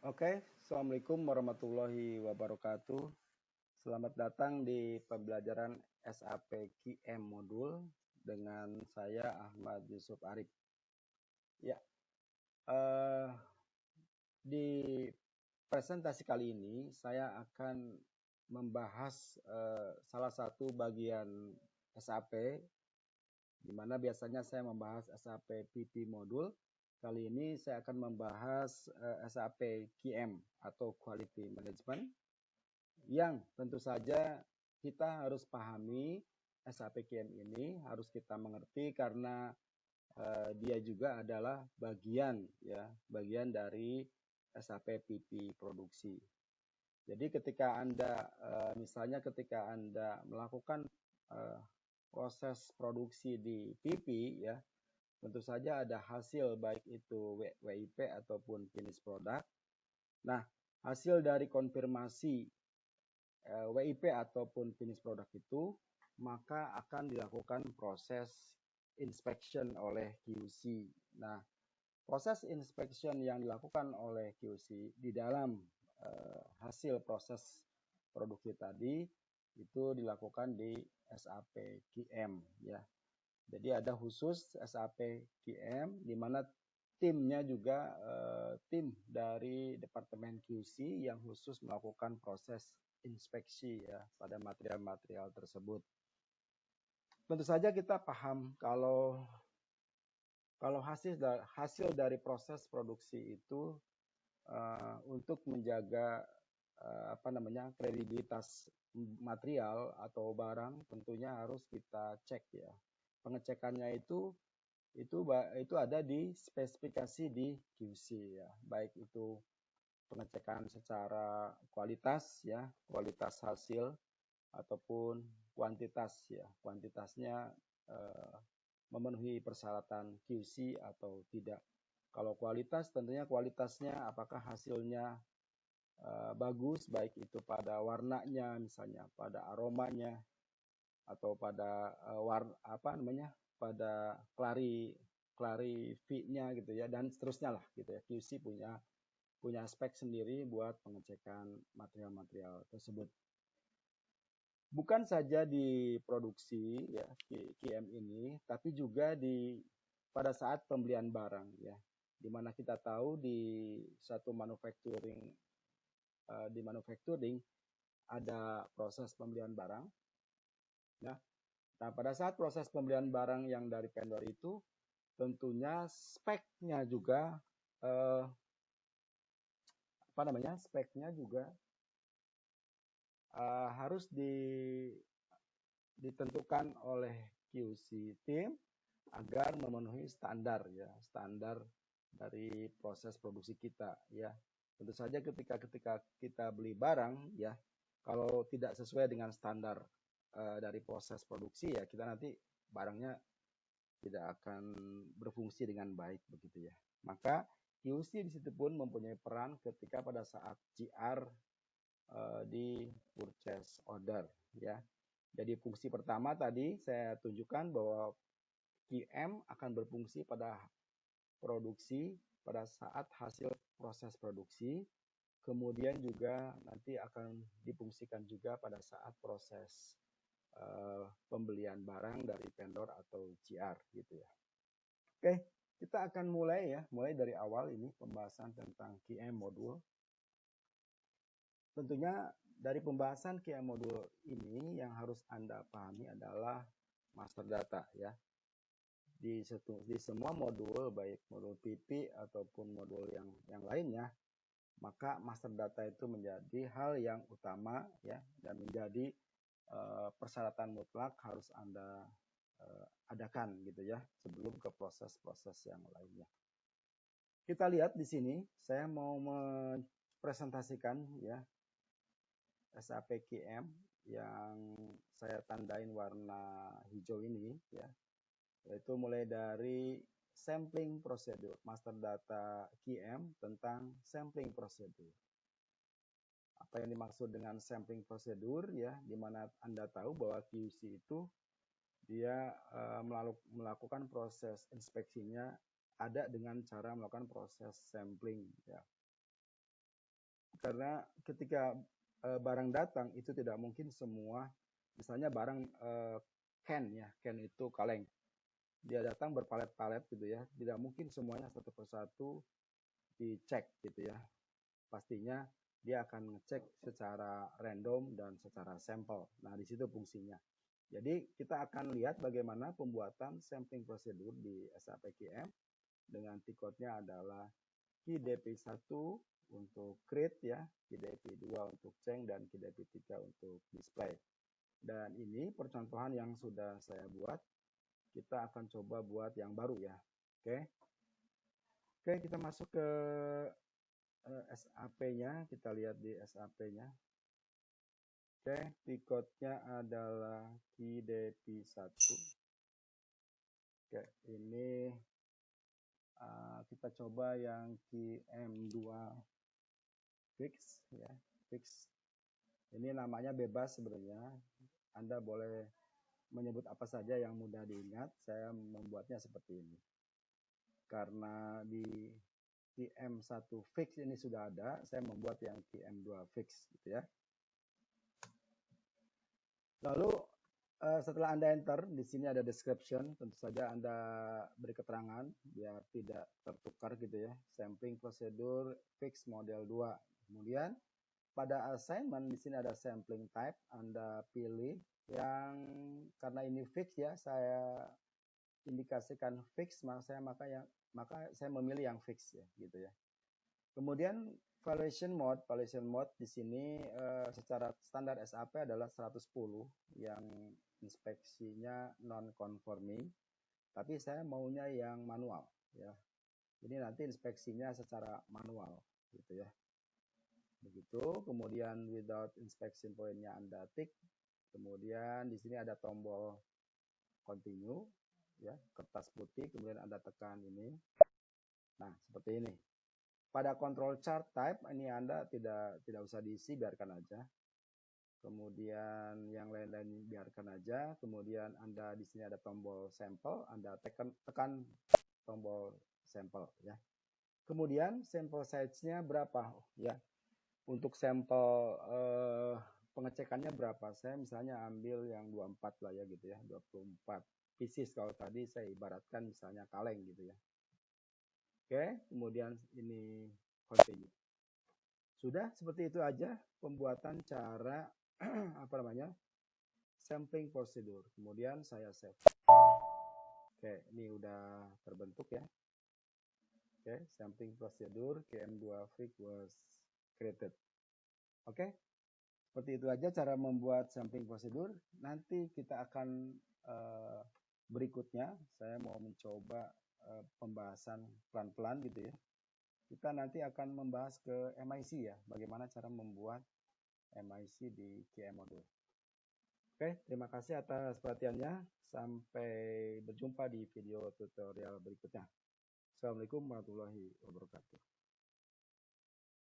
Oke, Assalamualaikum warahmatullahi wabarakatuh. Selamat datang di pembelajaran SAP QM Modul dengan saya Ahmad Yusuf Arif. Ya, eh, di presentasi kali ini saya akan membahas salah satu bagian SAP, di mana biasanya saya membahas SAP PP Modul. Kali ini saya akan membahas SAP QM atau Quality Management, yang tentu saja kita harus pahami. SAP QM ini harus kita mengerti karena dia juga adalah bagian dari SAP PP produksi. Jadi ketika Anda misalnya ketika Anda melakukan eh, proses produksi di PP, ya, tentu saja ada hasil baik itu WIP ataupun finish product. Nah, hasil dari konfirmasi WIP ataupun finish product itu, maka akan dilakukan proses inspection oleh QC. Nah, proses inspection yang dilakukan oleh QC di dalam hasil proses produksi tadi itu dilakukan di SAP QM, ya. Jadi ada khusus SAP QM di mana timnya juga tim dari Departemen QC yang khusus melakukan proses inspeksi, ya, pada material-material tersebut. Tentu saja kita paham kalau hasil dari proses produksi itu untuk menjaga kredibilitas material atau barang, tentunya harus kita cek, ya. Pengecekannya itu ada di spesifikasi di QC, ya, baik itu pengecekan secara kualitas, ya, kualitas hasil ataupun kuantitas, ya, kuantitasnya eh, memenuhi persyaratan QC atau tidak. Kalau kualitas, tentunya kualitasnya apakah hasilnya bagus, baik itu pada warnanya, misalnya pada aromanya, atau pada pada clarify-nya gitu ya, dan seterusnya lah gitu ya. QC punya spek sendiri buat pengecekan material-material tersebut. Bukan saja di produksi, ya, QM ini, tapi juga pada saat pembelian barang, ya, dimana kita tahu di satu manufacturing ada proses pembelian barang, ya. Nah, pada saat proses pembelian barang yang dari vendor itu, tentunya speknya juga eh, speknya juga harus ditentukan oleh QC tim agar memenuhi standar, ya, standar dari proses produksi kita, ya. Tentu saja ketika kita beli barang, ya, kalau tidak sesuai dengan standar dari proses produksi, ya, kita nanti barangnya tidak akan berfungsi dengan baik begitu, ya. Maka QC di situ pun mempunyai peran ketika pada saat GR di purchase order, ya. Jadi fungsi pertama tadi saya tunjukkan bahwa QM akan berfungsi pada produksi pada saat hasil proses produksi, kemudian juga nanti akan difungsikan juga pada saat proses pembelian barang dari vendor atau GR gitu ya. Oke, kita akan mulai dari awal ini pembahasan tentang QM modul. Tentunya dari pembahasan QM modul ini yang harus Anda pahami adalah master data, ya. Di semua modul, baik modul PP ataupun modul yang lainnya, maka master data itu menjadi hal yang utama, ya, dan menjadi persyaratan mutlak harus Anda adakan gitu ya sebelum ke proses-proses yang lainnya. Kita lihat di sini, saya mau mempresentasikan, ya, SAP QM yang saya tandain warna hijau ini, ya, yaitu mulai dari sampling prosedur, master data QM tentang sampling prosedur. Apa yang dimaksud dengan sampling prosedur, ya, di mana Anda tahu bahwa QC itu dia melakukan proses inspeksinya ada dengan cara melakukan proses sampling, ya. karena ketika barang datang itu tidak mungkin semua, misalnya barang can itu kaleng, dia datang berpalet-palet gitu ya, tidak mungkin semuanya satu persatu dicek gitu ya. Pastinya dia akan ngecek secara random dan secara sampel. Nah, di situ fungsinya. Jadi kita akan lihat bagaimana pembuatan sampling prosedur di SAPQM dengan T-code-nya adalah KDP1 untuk create ya, KDP2 untuk change, dan KDP3 untuk display. Dan ini percontohan yang sudah saya buat. Kita akan coba buat yang baru ya. Oke, kita masuk ke SAP-nya, kita lihat di SAP-nya. Oke, T-code-nya adalah KDP1. Oke, ini kita coba yang QM2 fix ya, fix. Ini namanya bebas sebenarnya. Anda boleh menyebut apa saja yang mudah diingat. Saya membuatnya seperti ini. Karena di QM1 fix ini sudah ada, saya membuat yang QM2 fix gitu ya. Lalu setelah Anda enter, di sini ada description, tentu saja Anda beri keterangan biar tidak tertukar gitu ya. Sampling prosedur fix model 2. Kemudian pada assignment di sini ada sampling type, Anda pilih yang, karena ini fix ya, saya indikasikan fix, maka saya memilih yang fix ya gitu ya. Kemudian valuation mode di sini secara standar SAP adalah 110 yang inspeksinya non conforming, tapi saya maunya yang manual ya. Jadi nanti inspeksinya secara manual gitu ya. Begitu, kemudian without inspection point-nya Anda tik. Kemudian di sini ada tombol continue ya, kertas putih, kemudian Anda tekan ini. Nah, seperti ini. Pada control chart type ini Anda tidak usah diisi, biarkan aja. Kemudian yang lain-lain biarkan aja. Kemudian Anda di sini ada tombol sampel, Anda tekan tombol sampel ya. Kemudian sampel size-nya berapa ya? Untuk sampel pengecekannya berapa? Saya misalnya ambil yang 24 lah ya gitu ya, 24 pieces kalau tadi saya ibaratkan misalnya kaleng gitu ya. Oke, kemudian ini continue. Sudah, seperti itu aja pembuatan cara sampling prosedur. Kemudian saya save. Oke, ini udah terbentuk ya. Oke, sampling prosedur QM2 fix was created. Oke, seperti itu aja cara membuat sampling prosedur. Nanti kita akan berikutnya, saya mau mencoba pembahasan pelan-pelan gitu ya. Kita nanti akan membahas ke MIC ya, bagaimana cara membuat MIC di QM modul. Oke, terima kasih atas perhatiannya. Sampai berjumpa di video tutorial berikutnya. Assalamualaikum warahmatullahi wabarakatuh.